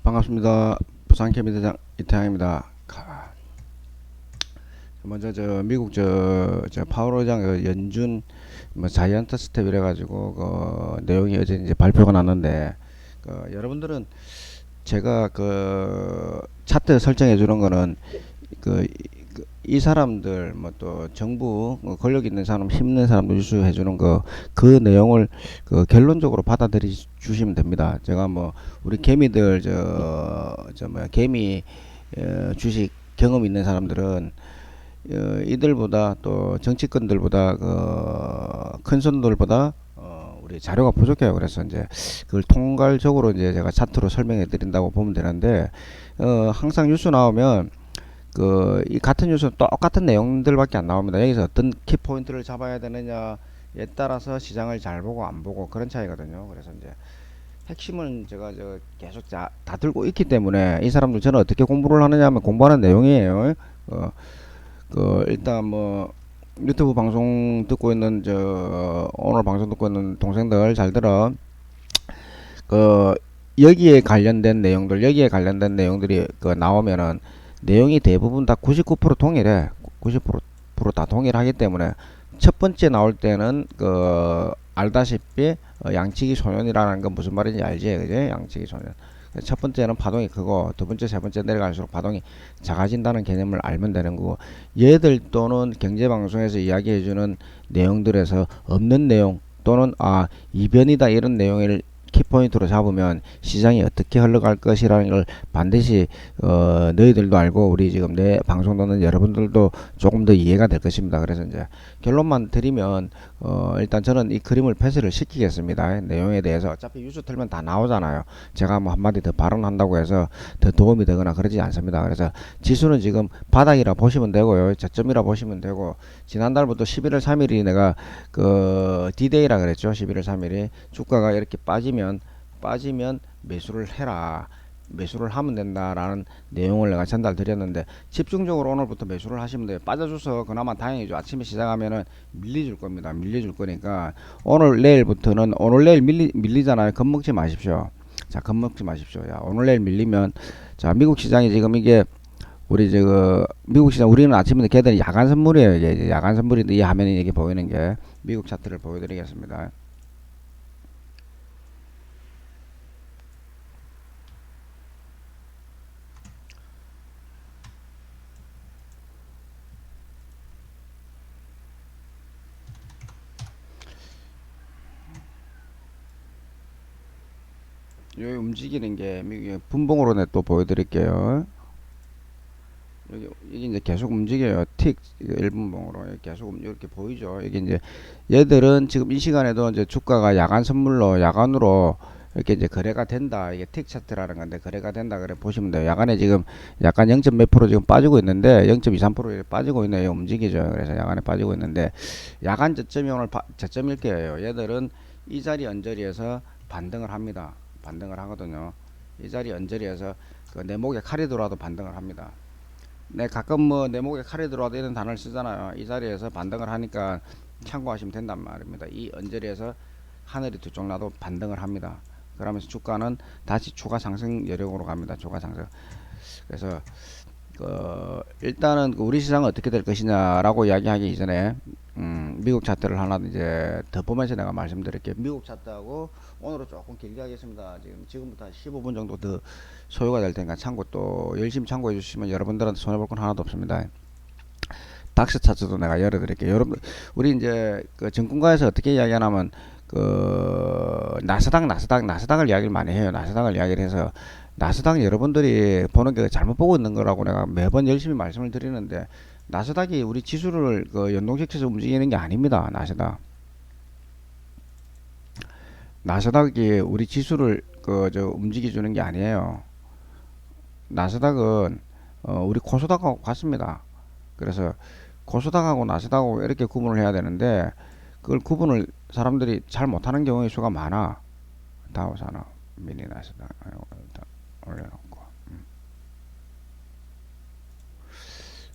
반갑습니다. 부산케미대장 이태양입니다. 먼저 미국 파월 의장 연준 자이언트 스텝이래 가지고 내용이 어제 이제 발표가 났는데 여러분들은 제가 차트 설정해 주는 거는 이 사람들 또 정부 권력 있는 사람 힘있는 사람들 뉴스해 주는 그 내용을 결론적으로 받아들이 주시면 됩니다. 제가 우리 개미들 개미 주식 경험 있는 사람들은 이들보다 또 정치권들보다 큰 손들보다 우리 자료가 부족해요. 그래서 이제 그걸 통괄적으로 이제 제가 차트로 설명해 드린다고 보면 되는데 항상 뉴스 나오면 이 같은 뉴스는 똑같은 내용들밖에 안 나옵니다. 여기서 어떤 키포인트를 잡아야 되느냐에 따라서 시장을 잘 보고 안 보고 그런 차이거든요. 그래서 이제 핵심은 제가 계속 다 들고 있기 때문에 이 사람들 저는 어떻게 공부를 하느냐 하면 공부하는 내용이에요. 일단 유튜브 방송 듣고 있는 오늘 방송 듣고 있는 동생들 잘 들어. 여기에 관련된 내용들이 나오면은 내용이 대부분 다 99% 동일해. 90%다 동일하기 때문에 첫 번째 나올 때는 알다시피 양치기 소년이라는 건 무슨 말인지 알지, 그지? 양치기 소년. 첫 번째는 파동이 크고 두 번째, 세 번째 내려갈수록 파동이 작아진다는 개념을 알면 되는 거고, 얘들 또는 경제방송에서 이야기해주는 내용들에서 없는 내용 또는 이변이다 이런 내용을 키포인트로 잡으면 시장이 어떻게 흘러갈 것이라는 걸 반드시 너희들도 알고 우리 지금 내 방송 듣는 여러분들도 조금 더 이해가 될 것입니다. 그래서 이제 결론만 드리면 일단 저는 이 그림을 패스를 시키겠습니다. 내용에 대해서 어차피 뉴스 틀면 다 나오잖아요. 제가 한마디 더 발언한다고 해서 더 도움이 되거나 그러지 않습니다. 그래서 지수는 지금 바닥이라 보시면 되고요. 저점이라 보시면 되고, 지난달부터 11월 3일이 내가 D-Day라 그랬죠. 11월 3일이 주가가 이렇게 빠지면 매수를 해라, 매수를 하면 된다라는 내용을 내가 전달 드렸는데, 집중적으로 오늘부터 매수를 하시면 돼요. 빠져줘서 그나마 다행이죠. 아침에 시작하면은 밀려줄 겁니다. 밀려줄 거니까 오늘 내일 밀리잖아요. 겁먹지 마십시오. 자, 겁먹지 마십시오. 야, 오늘 내일 밀리면, 자, 미국 시장이 지금 이게 우리 미국 시장, 우리는 아침에 걔들이 야간 선물이에요. 이게 야간 선물인데 이 화면에 이게 보이는 게 미국 차트를 보여드리겠습니다. 여기 움직이는 게 분봉으로 또 보여드릴게요. 여기 이제 계속 움직여요. 틱 1분봉으로 계속 이렇게 보이죠. 이게 이제 얘들은 지금 이 시간에도 이제 주가가 야간으로 이렇게 이제 거래가 된다. 이게 틱 차트라는 건데 거래가 된다 그래 보시면 돼요. 야간에 지금 약간 0. 몇 프로 지금 빠지고 있는데 0.23% 빠지고 있네요. 움직이죠. 그래서 야간에 빠지고 있는데 야간 저점이 오늘 저점일 거예요. 얘들은 이 자리 언저리에서 반등을 합니다. 반등을 하거든요. 이 자리 언저리에서 내 목에 칼이 들어와도 반등을 합니다. 가끔 내 목에 칼이 들어와도 이런 단어를 쓰잖아요. 이 자리에서 반등을 하니까 참고하시면 된단 말입니다. 이 언저리에서 하늘이 두 쪽 나도 반등을 합니다. 그러면서 주가는 다시 추가 상승 여력으로 갑니다. 추가 상승. 그래서 일단은 우리 시장은 어떻게 될 것이냐라고 이야기하기 이전에 미국 차트를 하나 이제 더 보면서 내가 말씀드릴게요. 미국 차트하고 오늘은 조금 길게 하겠습니다. 지금부터 15분 정도 더 소요가 될 테니까 또 열심히 참고해 주시면 여러분들한테 손해볼 건 하나도 없습니다. 닥스 차트도 내가 열어드릴게요. 여러분, 우리 이제 증권가에서 어떻게 이야기하냐면 나스닥을 이야기를 많이 해요. 나스닥을 이야기를 해서 나스닥 여러분들이 보는 게 잘못 보고 있는 거라고 내가 매번 열심히 말씀을 드리는데, 나스닥이 우리 지수를 연동시켜서 움직이는 게 아닙니다. 나스닥이 우리 지수를 움직여주는 게 아니에요. 나스닥은 우리 코스닥하고 같습니다. 그래서 코스닥하고 나스닥하고 이렇게 구분을 해야 되는데 그걸 구분을 사람들이 잘 못하는 경우의 수가 많아. 다우산업 미니 나스닥 올려놓고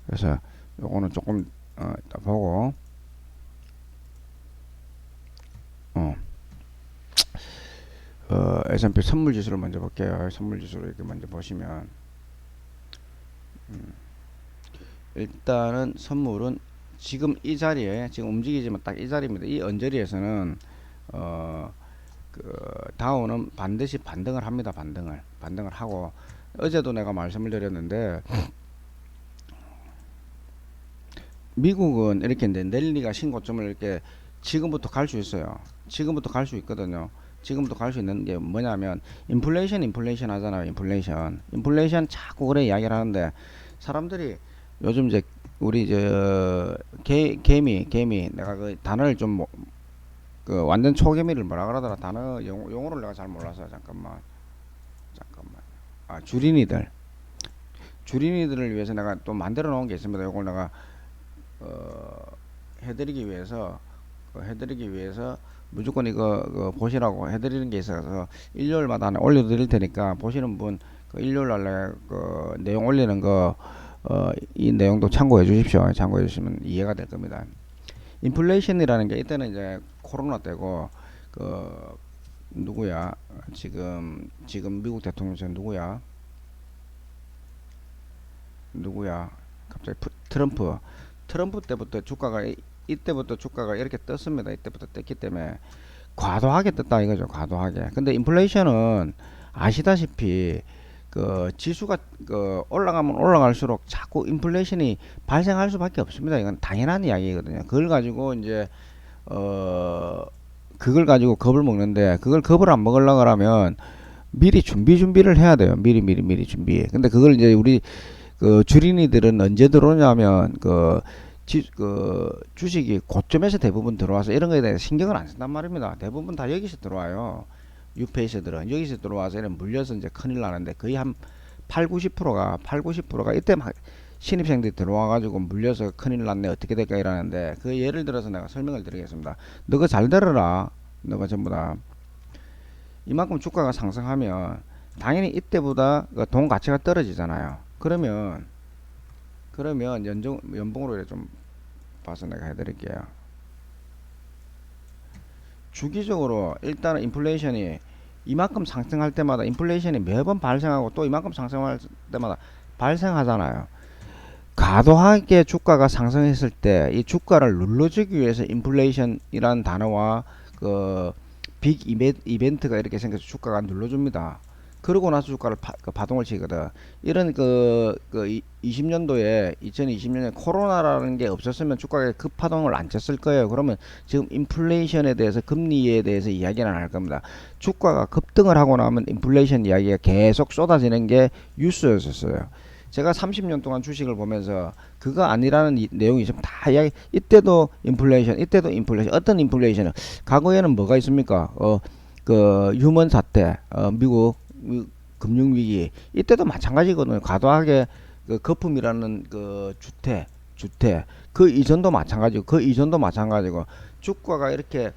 그래서 요거는 조금 이따 보고 S&P 선물 지수를 먼저 볼게요. 선물 지수를 이렇게 먼저 보시면 일단은 선물은 지금 이 자리에 지금 움직이지만 딱 이 자리입니다. 이 언저리에서는 그 다우는 반드시 반등을 합니다. 반등을 하고 어제도 내가 말씀을 드렸는데 미국은 이렇게 이제 랠리가 신고점을 이렇게 지금부터 갈 수 있어요. 지금부터 갈 수 있거든요. 지금부터 갈 수 있는 게 뭐냐면 인플레이션 하잖아요. 인플레이션 자꾸 그래 이야기를 하는데 사람들이 요즘 이제 우리 개미 내가 그 단어를 좀 그 완전 초개미를 뭐라 그러더라 단어 용어를 내가 잘 몰라서 잠깐만 주린이들을 위해서 내가 또 만들어 놓은 게 있습니다. 이걸 내가 해드리기 위해서 무조건 이거 보시라고 해드리는 게 있어서 일요일마다 하나 올려드릴 테니까 보시는 분 그 일요일 날에 그 내용 올리는 거 이 내용도 참고해 주십시오. 참고해 주시면 이해가 될 겁니다. 인플레이션이라는 게 이때는 이제 코로나 때고 그 누구야 지금 미국 대통령 누구야 갑자기 트럼프 때부터 주가가 이때부터 주가가 이렇게 떴습니다. 이때부터 떴기 때문에 과도하게 떴다 이거죠. 과도하게. 근데 인플레이션은 아시다시피 그 지수가 그 올라가면 올라갈수록 자꾸 인플레이션이 발생할 수밖에 없습니다. 이건 당연한 이야기거든요. 그걸 가지고 이제 그걸 가지고 겁을 먹는데 그걸 겁을 안 먹으려고 하면 미리 준비를 해야 돼요. 미리 준비. 근데 그걸 이제 우리 그 주린이들은 언제 들어오냐면 그 주식이 고점에서 대부분 들어와서 이런 거에 대해 신경을 안 쓴단 말입니다. 대부분 다 여기서 들어와요. 유페이스들은 여기서 들어와서 이런 물려서 이제 큰일 나는데 거의 한 8, 90%가 이때 막 신입생들이 들어와가지고 물려서 큰일 났네 어떻게 될까 이러는데 그 예를 들어서 내가 설명을 드리겠습니다. 너가 잘 들어라. 너가 전부 다 이만큼 주가가 상승하면 당연히 이때보다 돈 가치가 떨어지잖아요. 그러면 연봉으로 좀 봐서 내가 해드릴게요. 주기적으로 일단은 인플레이션이 이만큼 상승할 때마다 인플레이션이 매번 발생하고 또 이만큼 상승할 때마다 발생하잖아요. 과도하게 주가가 상승했을 때 이 주가를 눌러주기 위해서 인플레이션이라는 단어와 그 빅 이벤트가 이렇게 생겨서 주가가 눌러줍니다. 그러고 나서 주가를 파동을 치거든. 이런 2020년에 코로나라는 게 없었으면 주가가 급파동을 안 쳤을 거예요. 그러면 지금 인플레이션에 대해서 금리에 대해서 이야기는 안 할 겁니다. 주가가 급등을 하고 나면 인플레이션 이야기가 계속 쏟아지는 게 뉴스였었어요. 제가 30년 동안 주식을 보면서 그거 아니라는 내용이 있으면 다 이야기, 이때도 인플레이션, 어떤 인플레이션은 과거에는 뭐가 있습니까? 그 휴먼 사태, 미국 금융위기 이때도 마찬가지거든요. 과도하게 그 거품이라는 그 주택 그 이전도 마찬가지고 주가가 이렇게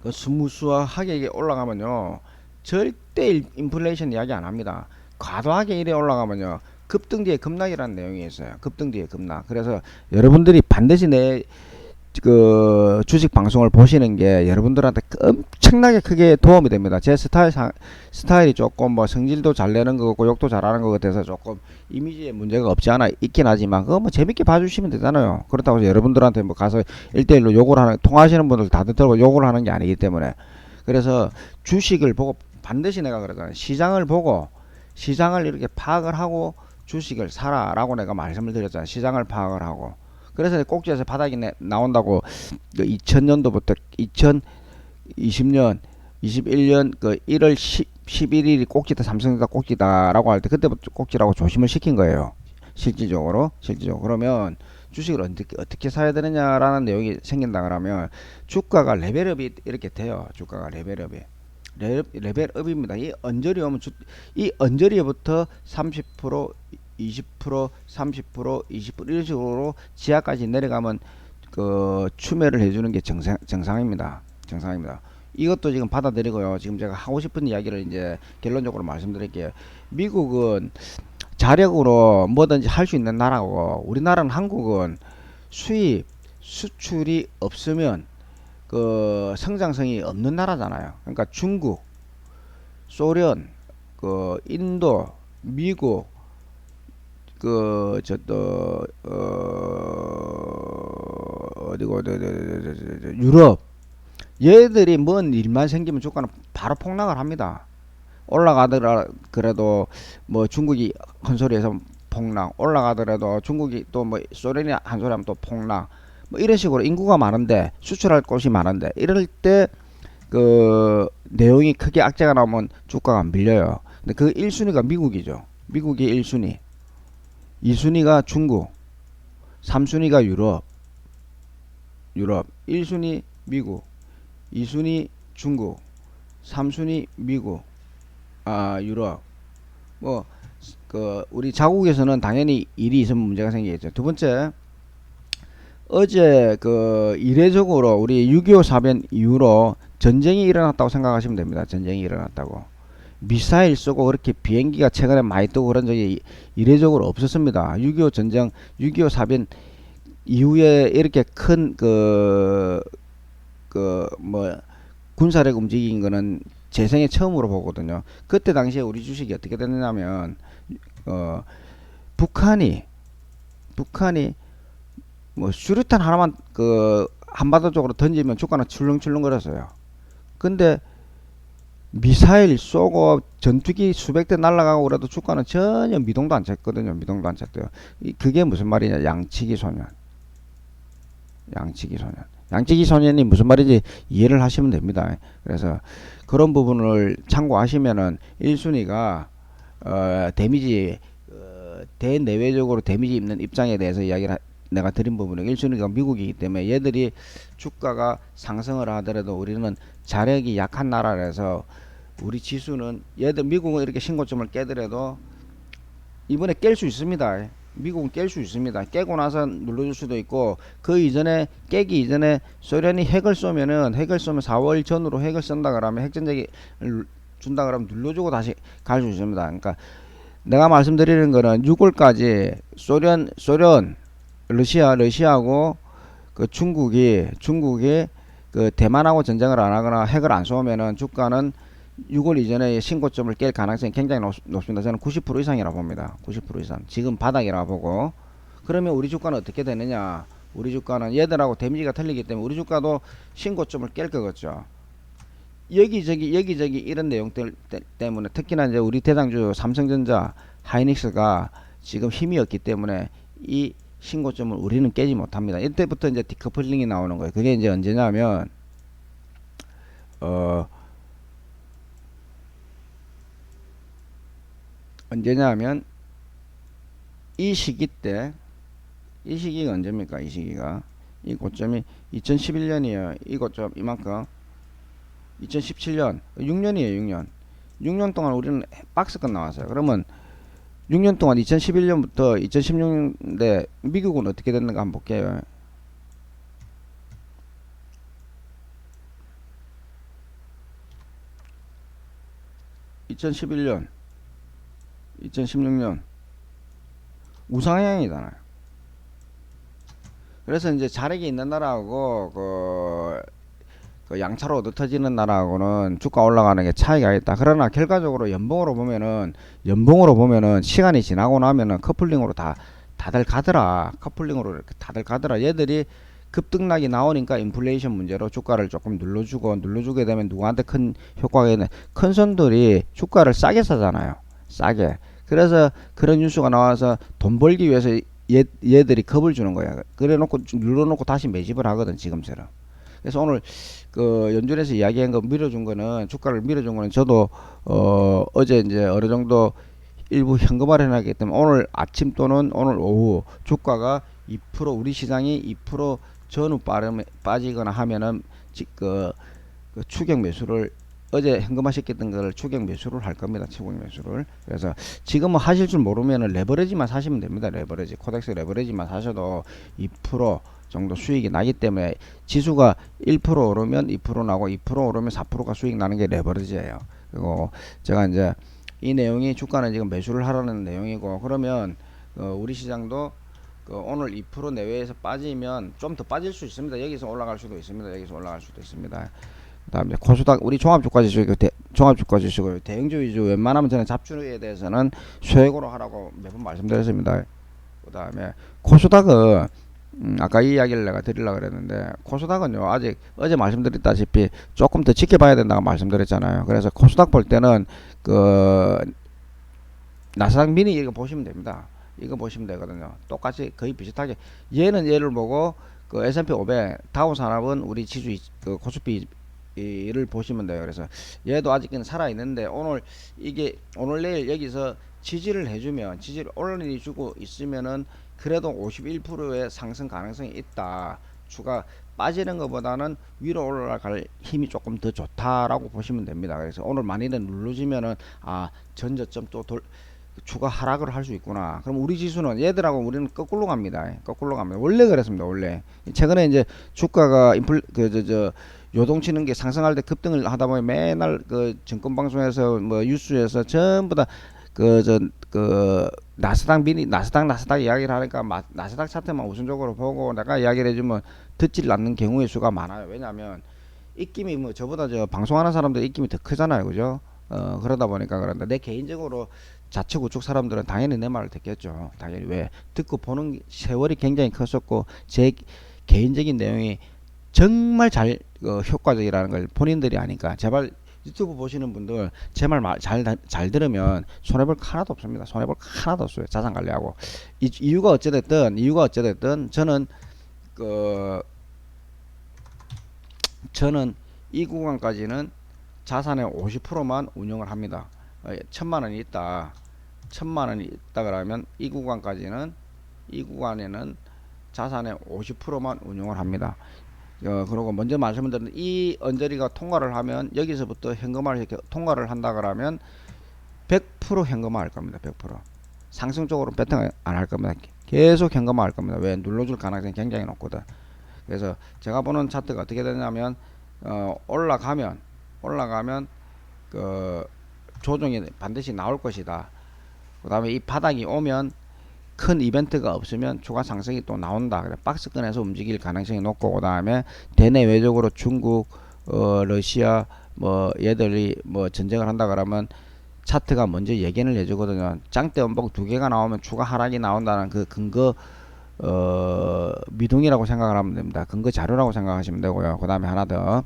그 스무스하게 올라가면요 절대 인플레이션 이야기 안 합니다. 과도하게 이래 올라가면요 급등 뒤에 급락이라는 내용이 있어요. 급등 뒤에 급락. 그래서 여러분들이 반드시 내 그 주식 방송을 보시는 게 여러분들한테 엄청나게 크게 도움이 됩니다. 제 스타일이 조금 뭐 성질도 잘 내는 거 같고 욕도 잘하는 것 같아서 조금 이미지에 문제가 없지 않아 있긴 하지만 그거 뭐 재밌게 봐주시면 되잖아요. 그렇다고 해서 여러분들한테 뭐 가서 1대1로 욕을 통화하시는 분들 다들 들고 욕을 하는 게 아니기 때문에 그래서 주식을 보고 반드시 내가 그러잖아요. 시장을 보고 시장을 이렇게 파악을 하고 주식을 사라라고 내가 말씀을 드렸잖아요. 시장을 파악을 하고 그래서 꼭지에서 바닥이 나온다고 2000년도부터 2020년 21년 그 1월 11일이 꼭지다 삼성전자 꼭지다라고 할 때 그때부터 꼭지라고 조심을 시킨 거예요. 실질적으로 그러면 주식을 어떻게 사야 되느냐라는 내용이 생긴다 그러면 주가가 레벨업이 이렇게 돼요. 주가가 레벨업입니다. 이 언저리 오면 이 언저리부터 30% 20% 30% 20% 이런 식으로 지하까지 내려가면 그 추매를 해주는 게 정상입니다. 이것도 지금 받아들이고요. 지금 제가 하고 싶은 이야기를 이제 결론적으로 말씀드릴게요. 미국은 자력으로 뭐든지 할 수 있는 나라고 우리나라는 한국은 수출이 없으면 그 성장성이 없는 나라잖아요. 그러니까 중국 소련, 그 인도, 미국, 그 저 또 어디고 유럽, 얘들이 뭔 일만 생기면 주가는 바로 폭락을 합니다. 올라가더라 그래도 뭐 중국이 헛소리해서 폭락, 올라가더라도 중국이 또 뭐 소련이 한 소리 하면 또 폭락, 뭐 이런 식으로 인구가 많은데 수출할 곳이 많은데 이럴 때 그 내용이 크게 악재가 나오면 주가가 밀려요. 근데 그 1순위가 미국이죠. 미국이 1순위, 2순위가 중국, 3순위가 유럽 1순위 미국, 2순위 중국, 3순위 미국, 유럽. 뭐 그 우리 자국에서는 당연히 일이 있으면 문제가 생기겠죠. 두 번째, 어제 그 이례적으로 우리 6.25 사변 이후로 전쟁이 일어났다고 생각하시면 됩니다. 전쟁이 일어났다고. 미사일 쏘고 그렇게 비행기가 최근에 많이 뜨고 그런 적이 이례적으로 없었습니다. 6.25 전쟁, 6.25 사변 이후에 이렇게 큰 뭐 군사력 움직인 거는 제 생에 처음으로 보거든요. 그때 당시에 우리 주식이 어떻게 됐냐면 어 북한이 뭐 수류탄 하나만 그 한반도 쪽으로 던지면 주가는 출렁출렁 거렸어요. 근데 미사일 쏘고 전투기 수백 대 날아가고 그래도 주가는 전혀 미동도 안 쳤거든요. 미동도 안 쳤대요. 그게 무슨 말이냐? 양치기 소년. 양치기 소년. 양치기 소년이 무슨 말인지 이해를 하시면 됩니다. 그래서 그런 부분을 참고하시면은 1순위가 데미지 대내외적으로 데미지 입는 입장에 대해서 이야기를 내가 드린 부분은 1순위가 미국이기 때문에 얘들이 주가가 상승을 하더라도 우리는 자력이 약한 나라라서 우리 지수는 얘들 미국은 이렇게 신고점을 깨더라도 이번에 깰 수 있습니다. 미국은 깰 수 있습니다. 깨고 나서 눌러줄 수도 있고 그 이전에 깨기 이전에 소련이 핵을 쏘면 4월 전으로 핵을 쏜다 그러면 핵전쟁이 준다 그러면 눌러주고 다시 갈 수 있습니다. 그러니까 내가 말씀드리는 거는 6월까지 소련 러시아하고 그 중국이 그 대만하고 전쟁을 안 하거나 핵을 안 쏘면은 주가는 6월 이전에 신고점을 깰 가능성이 굉장히 높습니다. 저는 90% 이상이라고 봅니다. 90% 이상. 지금 바닥이라고 보고. 그러면 우리 주가는 어떻게 되느냐? 우리 주가는 얘들하고 데미지가 틀리기 때문에 우리 주가도 신고점을 깰 거겠죠. 여기저기 이런 내용들 때문에 특히나 이제 우리 대장주 삼성전자, 하이닉스가 지금 힘이 없기 때문에 이 신고점을 우리는 깨지 못합니다. 이때부터 이제 디커플링이 나오는 거예요. 그게 이제 언제냐면 이 시기 때, 이 시기가 언제입니까? 이 시기가 이 고점이 2011년이에요. 이 고점 이만큼 2017년 6년이에요. 6년 동안 우리는 박스권 나왔어요. 그러면 6년 동안 2011년부터 2016년대 미국은 어떻게 됐는가 한번 볼게요. (2011년) 2016년 우상향이잖아요. 그래서 이제 자력이 있는 나라하고 그 양차로 얻어터지는 나라하고는 주가 올라가는 게 차이가 있다. 그러나 결과적으로 연봉으로 보면은 시간이 지나고 나면은 커플링으로 다들 가더라. 커플링으로 이렇게 다들 가더라. 얘들이 급등락이 나오니까 인플레이션 문제로 주가를 조금 눌러주게 되면 누구한테 큰 효과가 있는 큰 손들이 주가를 싸게 사잖아요. 싸게. 그래서 그런 뉴스가 나와서 돈 벌기 위해서 얘들이 겁을 주는 거야. 그래 놓고 눌러놓고 다시 매집을 하거든, 지금처럼. 그래서 오늘 그 연준에서 이야기한 거 밀어준 거는 주가를 밀어준 거는 저도 어제 이제 어느 정도 일부 현금화를 해놨기 때문에 오늘 아침 또는 오늘 오후 주가가 2% 우리 시장이 2% 전후 빠지거나 하면은 그 추격 매수를 어제 현금화시켰던 거를 추격 매수를 할 겁니다. 추격 매수를. 그래서 지금은 하실 줄 모르면은 레버리지만 사시면 됩니다. 레버리지 코덱스 레버리지만 사셔도 2% 정도 수익이 나기 때문에 지수가 1% 오르면 2% 나고 2% 오르면 4%가 수익 나는 게 레버리지예요. 그리고 제가 이제 이 내용이 주가는 지금 매수를 하라는 내용이고 그러면 우리 시장도 오늘 2% 내외에서 빠지면 좀 더 빠질 수 있습니다. 여기서 올라갈 수도 있습니다. 여기서 올라갈 수도 있습니다. 그다음에 코스닥 우리 종합주가 지수 종합주가 지수고 대형주 위주 웬만하면 저는 잡주에 대해서는 소액으로 하라고 매번 말씀드렸습니다. 그다음에 코스닥은 아까 이 이야기를 내가 드리려고 그랬는데 코스닥은요 아직 어제 말씀드렸다시피 조금 더 지켜봐야 된다고 말씀드렸잖아요. 그래서 코스닥 볼 때는 그 나스닥 미니 이거 보시면 됩니다. 이거 보시면 되거든요. 똑같이 거의 비슷하게 얘는 얘를 보고 그 S&P 500 다우산업은 우리 지수 그 코스피를 보시면 돼요. 그래서 얘도 아직은 살아 있는데 오늘 이게 오늘 내일 여기서 지지를 해주면 지지를 올려주고 있으면은 그래도 51%의 상승 가능성이 있다. 주가 빠지는 것보다는 위로 올라갈 힘이 조금 더 좋다라고 보시면 됩니다. 그래서 오늘 만일에 눌러지면은 아 전저점 또 주가 하락을 할 수 있구나. 그럼 우리 지수는 얘들하고 우리는 거꾸로 갑니다. 거꾸로 갑니다. 원래 그랬습니다. 원래 최근에 이제 주가가 요동치는 게 상승할 때 급등을 하다 보면 맨날 그 증권 방송에서 뭐 뉴스에서 전부 다 나스닥 미니 나스닥 이야기를 하니까 나스닥 차트만 우선적으로 보고 내가 이야기를 해주면 듣질 않는 경우의 수가 많아요. 왜냐하면 입김이 뭐 저보다 저 방송하는 사람들 입김이 더 크잖아요, 그죠? 그러다 보니까 그런데 내 개인적으로 좌측 우측 사람들은 당연히 내 말을 듣겠죠. 당연히 왜 듣고 보는 세월이 굉장히 컸었고 제 개인적인 내용이 정말 효과적이라는 걸 본인들이 아니까 제발 유튜브 보시는 분들 제 말 잘 들으면 손해볼 거 하나도 없습니다. 손해볼 거 하나도 없어요. 자산 관리하고 이유가 어찌됐든 저는 이 구간까지는 자산의 50%만 운영을 합니다. 1000만원이 있다. 1000만원이 있다 그러면 이 구간에는 자산의 50%만 운용을 합니다. 그리고 먼저 말씀을 드린 이 언저리가 통과를 하면 여기서부터 현금화를 통과를 한다 그러면 100% 현금화 할 겁니다. 100% 상승 쪽으로 배팅 안 할 겁니다. 계속 현금화 할 겁니다. 왜 눌러줄 가능성이 굉장히 높거든. 그래서 제가 보는 차트가 어떻게 되냐면 올라가면 그 조정이 반드시 나올 것이다. 그 다음에 이 바닥이 오면 큰 이벤트가 없으면 추가 상승이 또 나온다. 그래 박스권에서 움직일 가능성이 높고 그 다음에 대내 외적으로 중국, 러시아 뭐 얘들이 뭐 전쟁을 한다 그러면 차트가 먼저 예견을 해주거든요. 장대 원봉 두 개가 나오면 추가 하락이 나온다는 그 근거 미동이라고 생각을 하면 됩니다. 근거 자료라고 생각하시면 되고요. 그 다음에 하나 더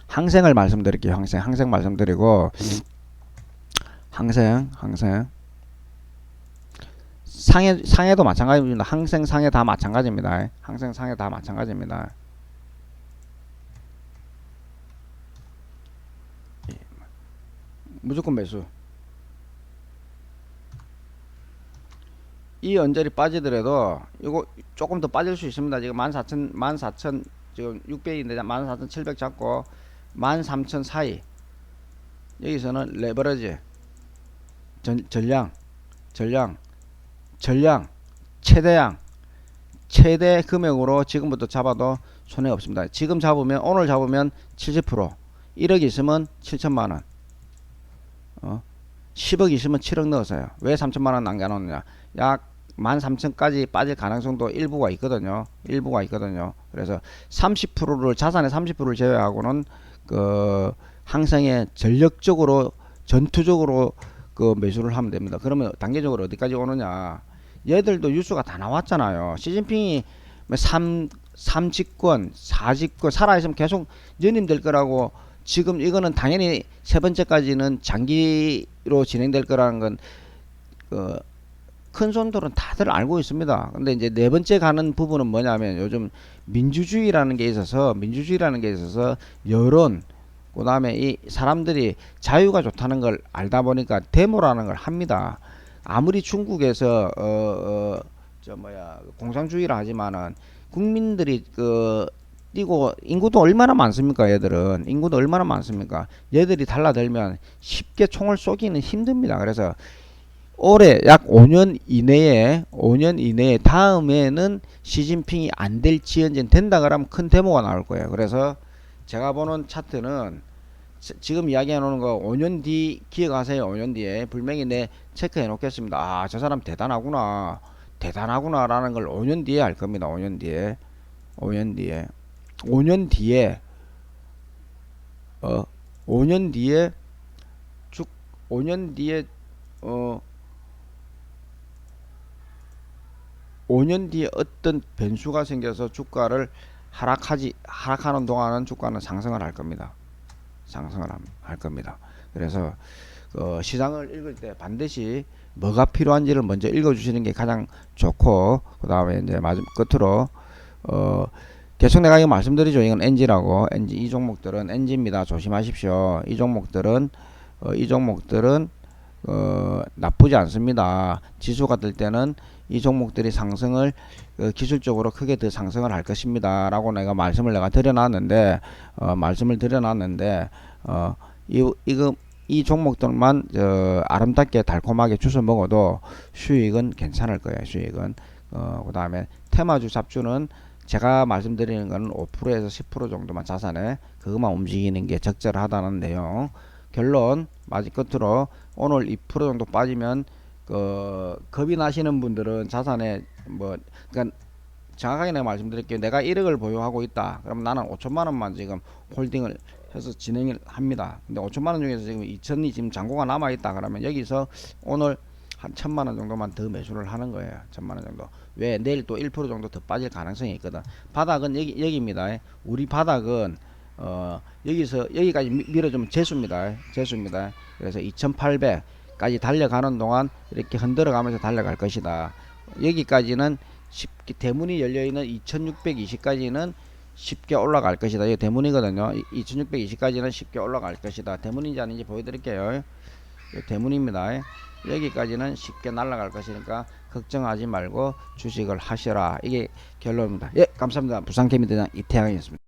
항생을 말씀드릴게요. 항생 말씀드리고 항생 상해도 마찬가지입니다. 항생 상해 다 마찬가지입니다. 항생 상해 다 마찬가지입니다. 무조건 매수. 이 언저리 빠지더라도 이거 조금 더 빠질 수 있습니다. 지금 14,000 지금 600인데 14,700 잡고 13,000 사이 여기서는 레버리지 전량 최대 금액으로 지금부터 잡아도 손해 없습니다. 지금 잡으면 오늘 잡으면 70% 1억 있으면 7천만원 10억 있으면 7억 넣으세요. 왜 3천만원 남겨놓느냐 약 13,000까지 빠질 가능성도 일부가 있거든요. 그래서 30%를 자산의 30%를 제외하고는 그 항상에 전력적으로 전투적으로 그 매수를 하면 됩니다. 그러면 단계적으로 어디까지 오느냐 얘들도 뉴스가 다 나왔잖아요. 시진핑이 3집권 4집권 살아있으면 계속 연임될 거라고 지금 이거는 당연히 세 번째까지는 장기로 진행될 거라는 건 큰 손들은 다들 알고 있습니다. 근데 이제 네 번째 가는 부분은 뭐냐면 요즘 민주주의라는 게 있어서 여론 그 다음에 이 사람들이 자유가 좋다는 걸 알다 보니까 데모라는 걸 합니다. 아무리 중국에서 공산주의라 하지만은 국민들이 뛰고 인구도 얼마나 많습니까? 인구도 얼마나 많습니까? 얘들이 달라들면 쉽게 총을 쏘기는 힘듭니다. 그래서 올해 약 5년 이내에 다음에는 시진핑이 안 될지언정 된다 그러면 큰 데모가 나올 거예요. 그래서 제가 보는 차트는 지금 이야기해 놓는 거 5년 뒤 기억하세요. 5년 뒤에 분명히 내 체크해 놓겠습니다. 아, 저 사람 대단하구나 라는 걸 5년 뒤에 알 겁니다. 5년 뒤에 5년 뒤에 주 5년 뒤에 어 5년 뒤에 어떤 변수가 생겨서 주가를 하락하는 동안은 주가는 상승을 할 겁니다. 상승을 할 겁니다. 그래서 시장을 읽을 때 반드시 뭐가 필요한지를 먼저 읽어주시는 게 가장 좋고, 그 다음에 이제 끝으로 계속 내가 이거 말씀드리죠. 이건 NG라고. NG 이 종목들은 NG입니다. 조심하십시오. 이 종목들은 나쁘지 않습니다. 지수가 뜰 때는 이 종목들이 상승을 기술적으로 크게 더 상승을 할 것입니다. 라고 내가 말씀을 드려놨는데, 이 종목들만 아름답게 달콤하게 주워 먹어도 수익은 괜찮을 거예요. 수익은. 그 다음에 테마주 잡주는 제가 말씀드리는 거는 5%에서 10% 정도만 자산에 그것만 움직이는 게 적절하다는 내용. 결론 끝으로 오늘 2% 정도 빠지면 겁이 나시는 분들은 자산에 그러니까 정확하게 내가 말씀드릴게요. 내가 1억을 보유하고 있다. 그럼 나는 5천만 원만 지금 홀딩을 해서 진행을 합니다. 근데 5천만 원 중에서 지금 2천이 지금 잔고가 남아 있다. 그러면 여기서 오늘 한 1,000만 원 정도만 더 매수를 하는 거예요. 1,000만 원 정도. 왜? 내일 또 1% 정도 더 빠질 가능성이 있거든. 바닥은 여기입니다. 우리 바닥은 여기서 여기까지 밀어주면 재수입니다. 재수입니다. 그래서 2,800까지 달려가는 동안 이렇게 흔들어 가면서 달려갈 것이다. 여기까지는 쉽게 대문이 열려있는 2620까지는 쉽게 올라갈 것이다. 이게 대문이거든요. 2620까지는 쉽게 올라갈 것이다. 대문인지 아닌지 보여드릴게요. 대문입니다. 여기까지는 쉽게 날아갈 것이니까 걱정하지 말고 주식을 하시라. 이게 결론입니다. 예, 감사합니다. 부산케미대장 이태양이었습니다.